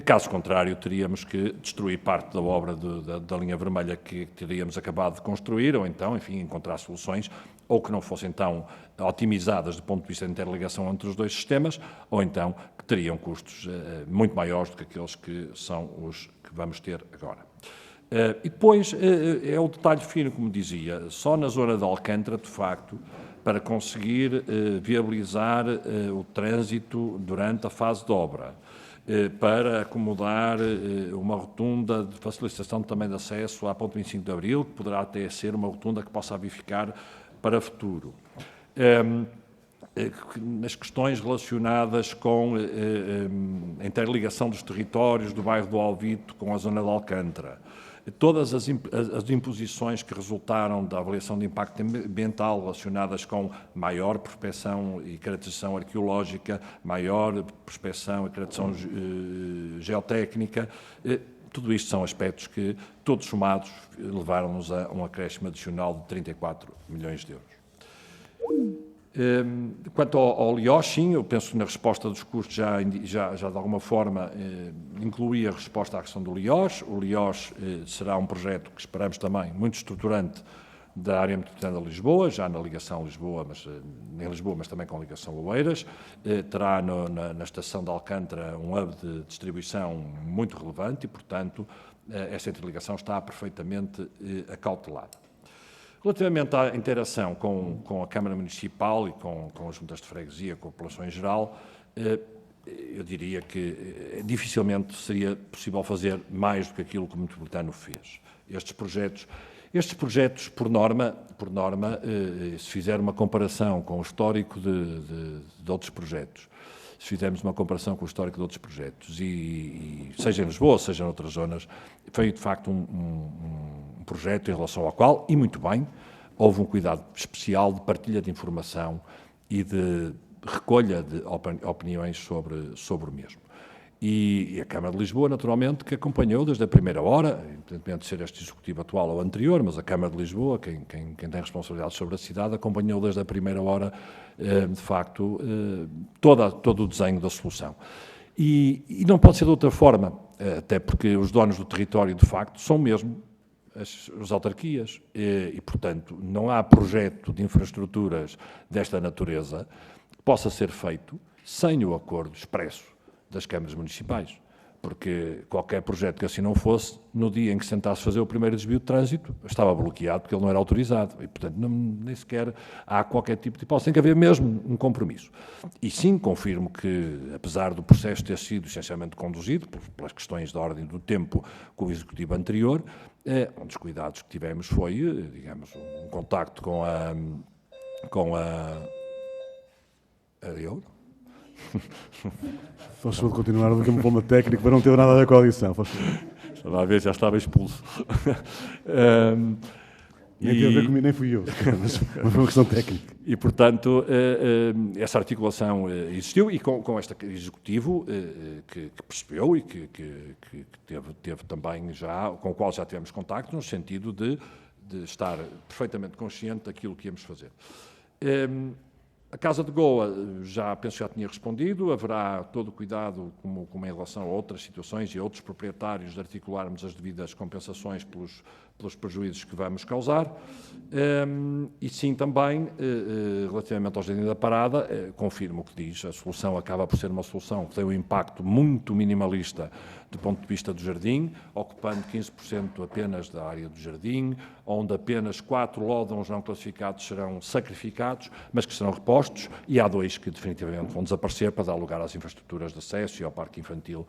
Caso contrário, teríamos que destruir parte da obra da linha vermelha que teríamos acabado de construir, ou então, enfim, encontrar soluções ou que não fossem tão otimizadas do ponto de vista da interligação entre os dois sistemas, ou então que teriam custos muito maiores do que aqueles que são os que vamos ter agora. E depois é o detalhe fino, como dizia, só na zona de Alcântara, de facto, para conseguir viabilizar o trânsito durante a fase de obra, para acomodar uma rotunda de facilitação também de acesso à ponte 25 de Abril, que poderá até ser uma rotunda que possa habificar para futuro. Nas questões relacionadas com a interligação dos territórios do bairro do Alvito com a zona de Alcântara, todas as imposições que resultaram da avaliação de impacto ambiental relacionadas com maior prospecção e caracterização arqueológica, maior prospecção e caracterização geotécnica, tudo isto são aspectos que, todos somados, levaram-nos a um acréscimo adicional de 34 milhões de euros. Quanto ao LIOS, sim, eu penso que na resposta dos custos já de alguma forma incluí a resposta à questão do LIOS. O LIOS será um projeto que esperamos também muito estruturante da área metropolitana de Lisboa, já na ligação Lisboa, mas também com ligação a Oeiras. Terá na estação de Alcântara um hub de distribuição muito relevante e, portanto, essa interligação está perfeitamente acautelada. Relativamente à interação com a Câmara Municipal e com as juntas de freguesia, com a população em geral, eu diria que dificilmente seria possível fazer mais do que aquilo que o Metropolitano fez. Estes projetos, por norma, se fizer uma comparação com o histórico de outros projetos, se fizermos uma comparação com o histórico de outros projetos, e seja em Lisboa, seja em outras zonas, foi de facto um projeto em relação ao qual, e muito bem, houve um cuidado especial de partilha de informação e de recolha de opiniões sobre o mesmo. E a Câmara de Lisboa, naturalmente, que acompanhou desde a primeira hora, independentemente de ser este Executivo atual ou anterior, mas a Câmara de Lisboa, quem tem responsabilidade sobre a cidade, acompanhou desde a primeira hora, de facto, todo o desenho da solução. E não pode ser de outra forma, até porque os donos do território, de facto, são mesmo as autarquias e, portanto, não há projeto de infraestruturas desta natureza que possa ser feito sem o acordo expresso das câmaras municipais, porque qualquer projeto que assim não fosse, no dia em que se tentasse fazer o primeiro desvio de trânsito, estava bloqueado porque ele não era autorizado e, portanto, nem sequer há qualquer tipo de hipótese. Tem que haver mesmo um compromisso. E sim, confirmo que, apesar do processo ter sido essencialmente conduzido pelas questões da ordem do tempo com o Executivo anterior, um dos cuidados que tivemos foi, digamos, um contacto com a Euro. Faz favor de continuar, do que me uma técnica para não ter nada a ver com a audição. Estava a ver, já estava expulso. Nem teve a ver comigo, nem fui eu, mas foi uma questão técnica. E, portanto, essa articulação existiu e com este Executivo que percebeu e que teve também já, com o qual já tivemos contacto, no sentido de estar perfeitamente consciente daquilo que íamos fazer. A Casa de Goa, penso que já tinha respondido, haverá todo o cuidado, como em relação a outras situações e a outros proprietários, de articularmos as devidas compensações pelos prejuízos que vamos causar. E sim, também, relativamente ao Jardim da Parada, confirmo o que diz, a solução acaba por ser uma solução que tem um impacto muito minimalista do ponto de vista do jardim, ocupando 15% apenas da área do jardim, onde apenas 4 lódons não classificados serão sacrificados, mas que serão repostos, e há 2 que definitivamente vão desaparecer para dar lugar às infraestruturas de acesso e ao parque infantil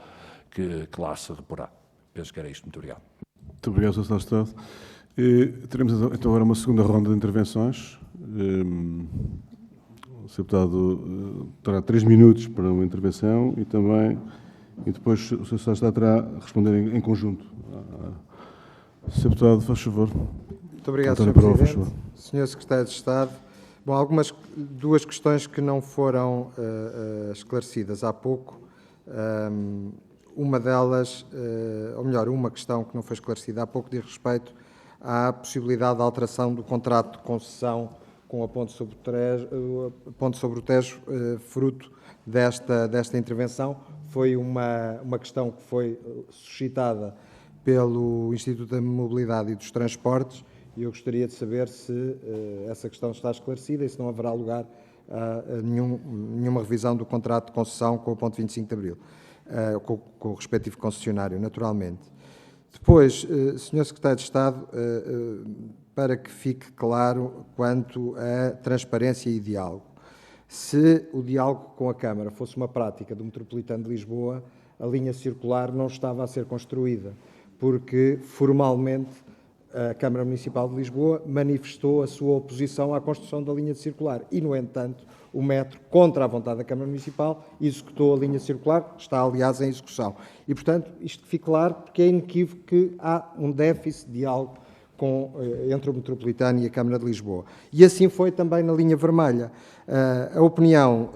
que lá se reporá. Penso que era isto. Muito obrigado. Muito obrigado, Sr. Secretário de Estado. Teremos então agora uma segunda ronda de intervenções. O Sr. Deputado terá 3 minutos para uma intervenção e depois o Sr. Secretário de Estado terá a responder em conjunto. Sr. Deputado, faz favor. Muito obrigado, Sr. Presidente. Sr. Secretário de Estado, duas questões que não foram esclarecidas há pouco. Uma delas, uma questão que não foi esclarecida há pouco, diz respeito à possibilidade de alteração do contrato de concessão com a Ponte sobre o Tejo, fruto desta intervenção. Foi uma questão que foi suscitada pelo Instituto da Mobilidade e dos Transportes e eu gostaria de saber se essa questão está esclarecida e se não haverá lugar a nenhuma revisão do contrato de concessão com a Ponte 25 de Abril, com o respectivo concessionário, naturalmente. Depois, Sr. Secretário de Estado, para que fique claro quanto a transparência e diálogo. Se o diálogo com a Câmara fosse uma prática do Metropolitano de Lisboa, a linha circular não estava a ser construída, porque formalmente a Câmara Municipal de Lisboa manifestou a sua oposição à construção da linha circular e, no entanto, o Metro, contra a vontade da Câmara Municipal, executou a linha circular, está, aliás, em execução. E, portanto, isto que fique claro, porque é inequívoco que há um déficit de diálogo entre o Metropolitano e a Câmara de Lisboa. E assim foi também na linha vermelha. A opinião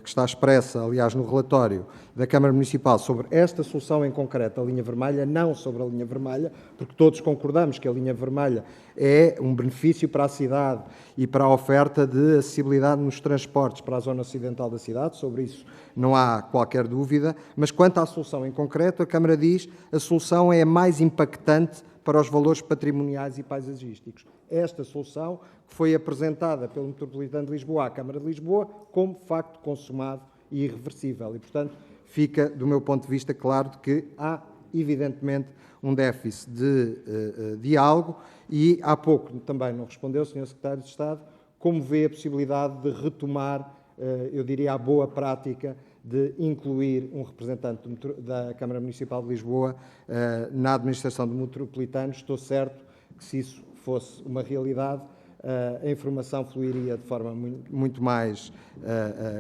que está expressa, aliás, no relatório da Câmara Municipal sobre esta solução em concreto, a linha vermelha, não sobre a linha vermelha, porque todos concordamos que a linha vermelha é um benefício para a cidade e para a oferta de acessibilidade nos transportes para a zona ocidental da cidade, sobre isso não há qualquer dúvida, mas quanto à solução em concreto, a Câmara diz que a solução é a mais impactante para os valores patrimoniais e paisagísticos. Esta solução que foi apresentada pelo Metropolitano de Lisboa à Câmara de Lisboa como facto consumado e irreversível. E, portanto, fica, do meu ponto de vista, claro de que há, evidentemente, um déficit de diálogo e, há pouco, também não respondeu o Sr. Secretário de Estado, como vê a possibilidade de retomar, eu diria, a boa prática de incluir um representante da Câmara Municipal de Lisboa na administração do metropolitano. Estou certo que, se isso fosse uma realidade, a informação fluiria de forma muito mais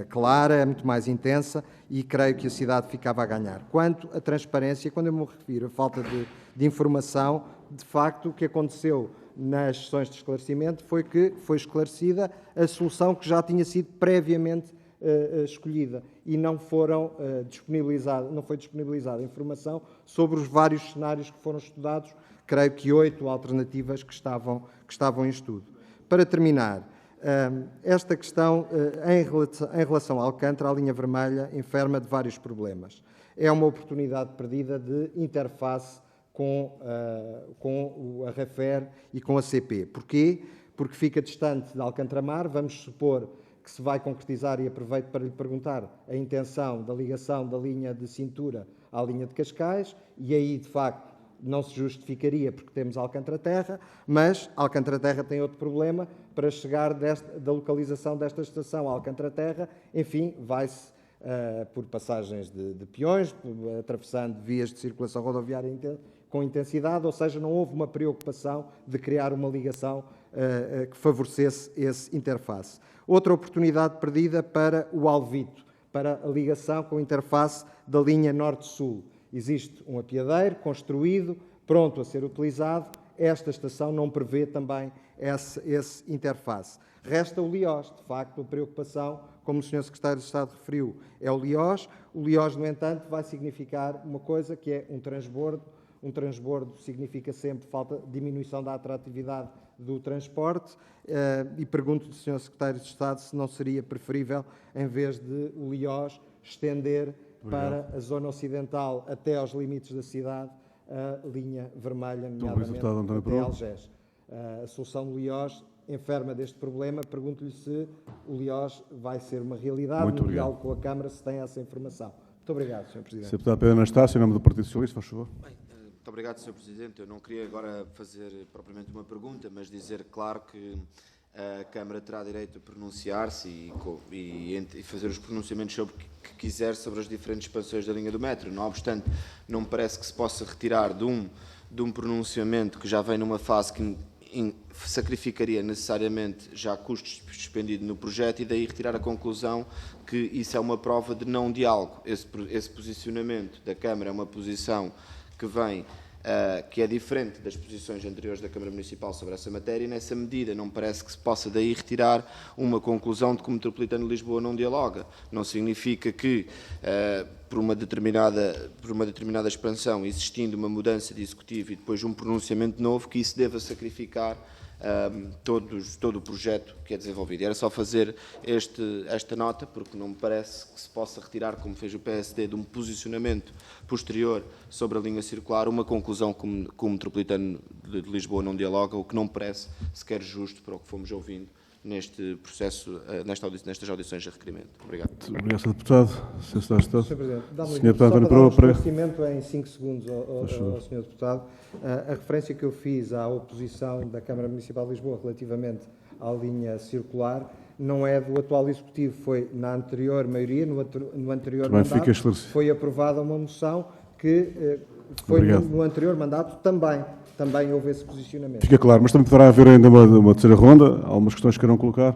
clara, muito mais intensa, e creio que a cidade ficava a ganhar. Quanto à transparência, quando eu me refiro à falta de informação, de facto, o que aconteceu nas sessões de esclarecimento foi que foi esclarecida a solução que já tinha sido previamente escolhida e não foi disponibilizada informação sobre os vários cenários que foram estudados, creio que 8 alternativas que estavam em estudo. Para terminar, esta questão em relação a Alcântara, a linha vermelha enferma de vários problemas. É uma oportunidade perdida de interface com a REFER e com a CP. Porquê? Porque fica distante de Alcântara Mar. Vamos supor que se vai concretizar, e aproveito para lhe perguntar, a intenção da ligação da linha de cintura à linha de Cascais, e aí, de facto, não se justificaria porque temos Alcântara Terra, mas Alcântara Terra tem outro problema. Para chegar da localização desta estação a Alcântara Terra, enfim, vai-se por passagens de peões, atravessando vias de circulação rodoviária com intensidade, ou seja, não houve uma preocupação de criar uma ligação que favorecesse esse interface. Outra oportunidade perdida para o Alvito, para a ligação com a interface da linha Norte-Sul. Existe um apiadeiro construído, pronto a ser utilizado. Esta estação não prevê também esse interface. Resta o Liós. De facto, a preocupação, como o Sr. Secretário de Estado referiu, é o Liós. O Liós, no entanto, vai significar uma coisa, que é um transbordo. Um transbordo significa sempre diminuição da atratividade do transporte, e pergunto ao Sr. Secretário de Estado se não seria preferível, em vez de o Liós, estender para a zona ocidental até aos limites da cidade a linha vermelha, nomeadamente até Algés. A solução do Liós enferma deste problema. Pergunto-lhe se o Liós vai ser uma realidade no diálogo com a Câmara, se tem essa informação. Muito obrigado, Sr. Presidente. Sr. Deputado Pedro Anastácio, em nome do Partido Socialista, faz favor. Muito obrigado, Sr. Presidente. Eu não queria agora fazer propriamente uma pergunta, mas dizer, claro, que a Câmara terá direito a pronunciar-se e fazer os pronunciamentos sobre que quiser sobre as diferentes expansões da linha do metro. Não obstante, não me parece que se possa retirar de um pronunciamento que já vem numa fase que sacrificaria necessariamente já custos expendidos no projeto, e daí retirar a conclusão que isso é uma prova de não diálogo. Esse posicionamento da Câmara é uma posição que vem, que é diferente das posições anteriores da Câmara Municipal sobre essa matéria, e nessa medida não parece que se possa daí retirar uma conclusão de que o Metropolitano de Lisboa não dialoga. Não significa que, por uma determinada expansão, existindo uma mudança de executivo e depois um pronunciamento novo, que isso deva sacrificar todo o projeto que é desenvolvido. Era só fazer esta nota, porque não me parece que se possa retirar, como fez o PSD, de um posicionamento posterior sobre a linha circular, uma conclusão que o Metropolitano de Lisboa não dialoga, o que não me parece sequer justo para o que fomos ouvindo neste processo, nestas audições de requerimento. Obrigado. Obrigado, Sr. Deputado. Sr. Secretário de Sr. Presidente, dá-me Sr. Deputado António Pereira, Pereira. esclarecimento em 5 segundos ao Sr. Deputado. A referência que eu fiz à oposição da Câmara Municipal de Lisboa relativamente à linha circular não é do atual Executivo, foi na anterior maioria, no anterior Também mandato, fica esclarecido. foi aprovada uma moção que foi no anterior mandato também houve esse posicionamento. Fica claro, mas também deverá haver ainda uma terceira ronda, algumas questões que queiram colocar.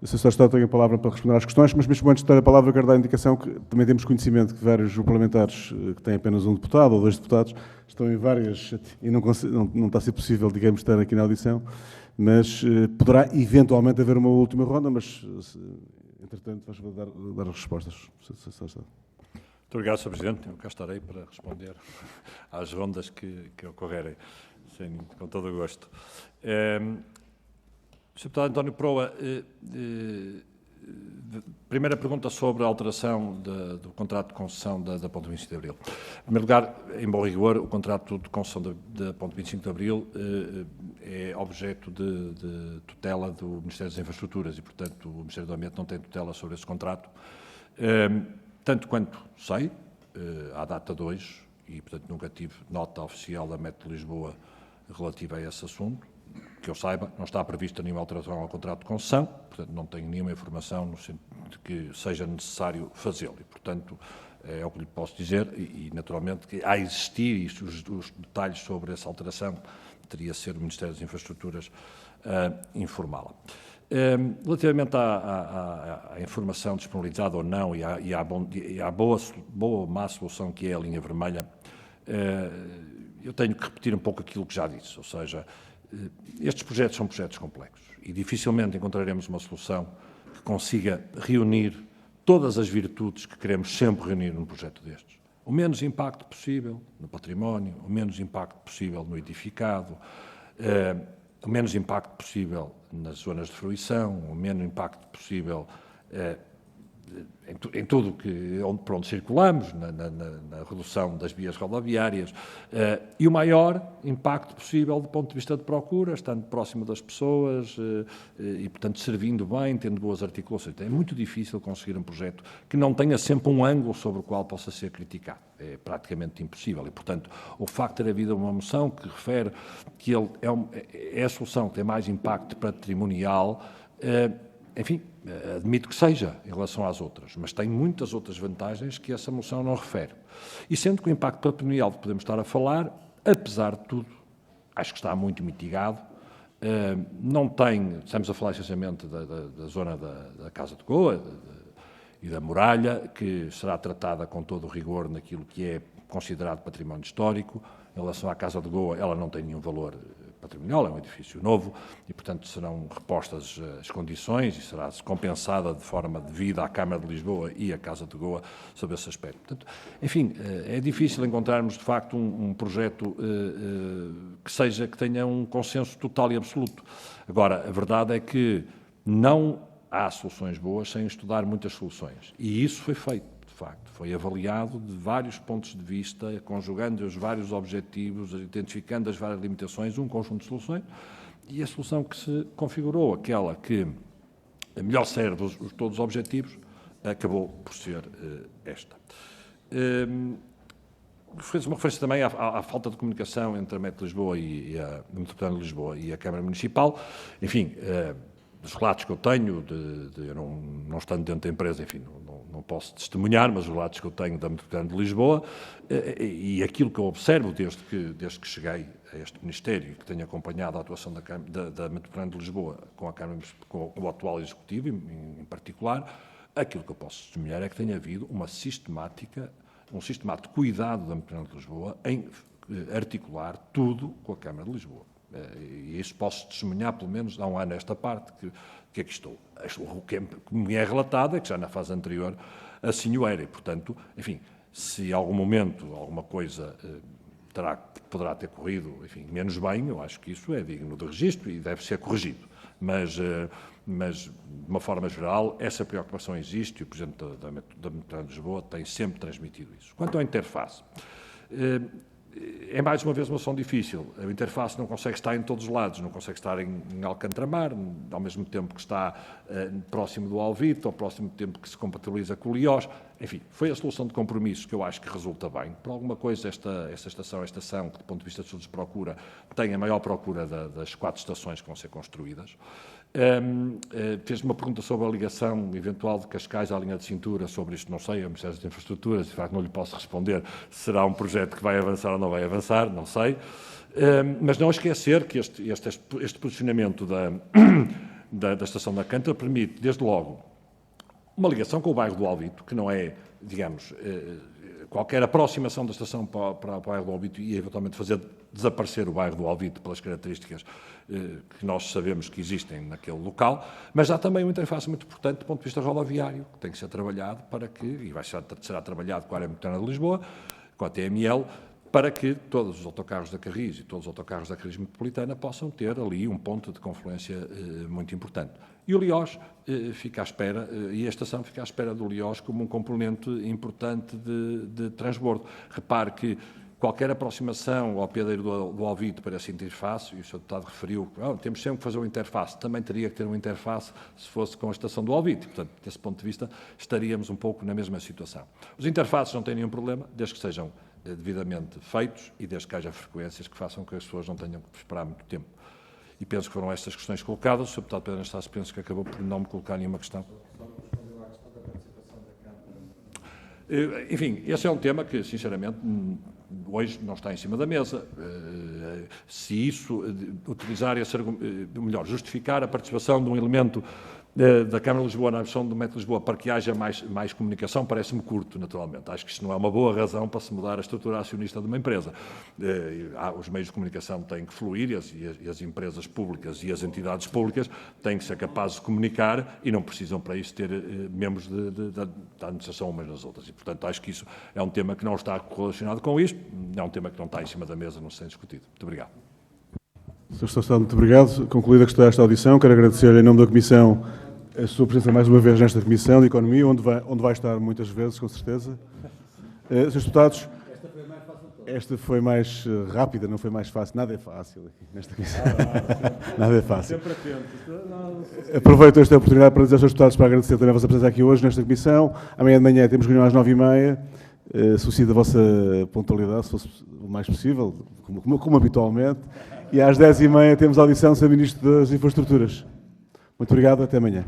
O Sr. Secretário de Estado tem a palavra para responder às questões, mas mesmo antes de dar a palavra, quero dar a indicação que também temos conhecimento que vários parlamentares que têm apenas um deputado ou 2 deputados estão em várias, e não está a ser possível, digamos, estar aqui na audição, mas poderá eventualmente haver uma última ronda, mas, entretanto, vais dar as respostas, Sr. Secretário de Estado. Muito obrigado, Sr. Presidente. Eu cá estarei para responder às rondas que ocorrerem, com todo o gosto. Sr. Deputado António Proa, primeira pergunta sobre a alteração do contrato de concessão da Ponte 25 de Abril. Em primeiro lugar, em bom rigor, o contrato de concessão da Ponte 25 de Abril é objeto de tutela do Ministério das Infraestruturas e, portanto, o Ministério do Ambiente não tem tutela sobre esse contrato. Tanto quanto sei, à data 2, e, portanto, nunca tive nota oficial da Metro de Lisboa relativa a esse assunto, que eu saiba, não está prevista nenhuma alteração ao contrato de concessão, portanto, não tenho nenhuma informação no sentido de que seja necessário fazê-lo. E, portanto, é o que lhe posso dizer e naturalmente, que a existir, e os detalhes sobre essa alteração, teria de ser o Ministério das Infraestruturas informá-la. Relativamente à informação disponibilizada ou não e à boa ou má solução que é a linha vermelha, eu tenho que repetir um pouco aquilo que já disse, ou seja, estes projetos são projetos complexos e dificilmente encontraremos uma solução que consiga reunir todas as virtudes que queremos sempre reunir num projeto destes. O menos impacto possível no património, o menos impacto possível no edificado, o menos impacto possível nas zonas de fruição, o menos impacto possível em tudo por onde circulamos, na redução das vias rodoviárias, e o maior impacto possível do ponto de vista de procura, estando próximo das pessoas e, portanto, servindo bem, tendo boas articulações. É muito difícil conseguir um projeto que não tenha sempre um ângulo sobre o qual possa ser criticado. É praticamente impossível. E, portanto, o facto de ter havido uma moção que refere que ele é a solução que tem mais impacto patrimonial, enfim, admito que seja em relação às outras, mas tem muitas outras vantagens que essa moção não refere. E sendo que o impacto patrimonial que podemos estar a falar, apesar de tudo, acho que está muito mitigado, não tem, estamos a falar essencialmente da zona da Casa de Goa e da muralha, que será tratada com todo o rigor naquilo que é considerado património histórico. Em relação à Casa de Goa, ela não tem nenhum valor patrimonial, é um edifício novo e, portanto, serão repostas as condições e será compensada de forma devida à Câmara de Lisboa e à Casa de Goa sobre esse aspecto. Portanto, enfim, é difícil encontrarmos, de facto, um projeto que tenha um consenso total e absoluto. Agora, a verdade é que não há soluções boas sem estudar muitas soluções e isso foi feito. De facto, foi avaliado de vários pontos de vista, conjugando os vários objetivos, identificando as várias limitações, um conjunto de soluções, e a solução que se configurou, aquela que melhor serve todos os objetivos, acabou por ser esta. Fez uma referência também à falta de comunicação entre a Metro de Lisboa e a Metropolitana de Lisboa e a Câmara Municipal. Enfim, dos relatos que eu tenho, eu não estando dentro da empresa, enfim, não posso testemunhar, mas os relatos que eu tenho da Metropolitana de Lisboa e aquilo que eu observo desde que cheguei a este Ministério e que tenho acompanhado a atuação da Metropolitana de Lisboa com o atual Executivo, em particular, aquilo que eu posso testemunhar é que tem havido um sistemático cuidado da Metropolitana de Lisboa em articular tudo com a Câmara de Lisboa. E isso posso testemunhar, pelo menos, há um ano esta parte que aqui estou. O que me é relatado é que já na fase anterior assim o era. E, portanto, enfim, se em algum momento alguma coisa poderá ter corrido, enfim, menos bem, eu acho que isso é digno de registro e deve ser corrigido. Mas de uma forma geral, essa preocupação existe e o Presidente da Metropolitana de Lisboa tem sempre transmitido isso. Quanto à interface, é mais uma vez uma solução difícil. A interface não consegue estar em todos os lados, não consegue estar em Alcantramar, ao mesmo tempo que está próximo do Alvito, ao próximo tempo que se compatibiliza com o Liós. Enfim, foi a solução de compromisso que eu acho que resulta bem. Por alguma coisa, esta estação, que do ponto de vista de estudos de procura, tem a maior procura das 4 estações que vão ser construídas. Fez-me uma pergunta sobre a ligação eventual de Cascais à linha de cintura, sobre isto não sei, é o Ministério das Infraestruturas, de facto não lhe posso responder se será um projeto que vai avançar ou não vai avançar, não sei, mas não esquecer que este posicionamento da Estação da Cântara permite, desde logo, uma ligação com o bairro do Alvito, que não é, digamos, qualquer aproximação da estação para o bairro do Alvito e eventualmente fazer desaparecer o bairro do Alvito pelas características que nós sabemos que existem naquele local, mas há também uma interface muito importante do ponto de vista rodoviário, que tem que ser trabalhado para que, e será trabalhado com a área metropolitana de Lisboa, com a TML, para que todos os autocarros da Carris e todos os autocarros da Carris Metropolitana possam ter ali um ponto de confluência muito importante. E o Liós fica à espera, e a estação fica à espera do Liós como um componente importante de transbordo. Repare que qualquer aproximação ao piadeiro do Alvito para essa interface, e o Sr. Deputado referiu, temos sempre que fazer uma interface, também teria que ter uma interface se fosse com a estação do Alvito. Portanto, desse ponto de vista, estaríamos um pouco na mesma situação. Os interfaces não têm nenhum problema, desde que sejam devidamente feitos e desde que haja frequências que façam que as pessoas não tenham que esperar muito tempo. E penso que foram estas questões colocadas. O Sr. Deputado Pedro Anastácio penso que acabou por não me colocar nenhuma questão. Enfim, esse é um tema que, sinceramente, hoje não está em cima da mesa. Se isso, utilizar esse argumento, melhor, justificar a participação de um elemento da Câmara de Lisboa na versão do Metro de Lisboa para que haja mais comunicação, parece-me curto, naturalmente. Acho que isto não é uma boa razão para se mudar a estrutura acionista de uma empresa. Os meios de comunicação têm que fluir e as empresas públicas e as entidades públicas têm que ser capazes de comunicar e não precisam para isso ter membros da administração umas nas outras. E, portanto, acho que isso é um tema que não está relacionado com isto, é um tema que não está em cima da mesa, não se tem discutido. Muito obrigado. Sr. Estado, muito obrigado. Concluída esta audição, quero agradecer em nome da Comissão a sua presença mais uma vez nesta Comissão de Economia, onde vai estar muitas vezes, com certeza. Srs. Deputados, esta foi mais rápida, não foi mais fácil. Nada é fácil aqui nesta Comissão. Nada é fácil. Aproveito esta oportunidade para dizer aos Srs. Deputados para agradecer também a vossa presença aqui hoje nesta Comissão. Amanhã de manhã temos reunião às 9h30. Solicito a vossa pontualidade, se fosse o mais possível, como habitualmente. E às 10h30 temos audição do Sr. Ministro das Infraestruturas. Muito obrigado, até amanhã.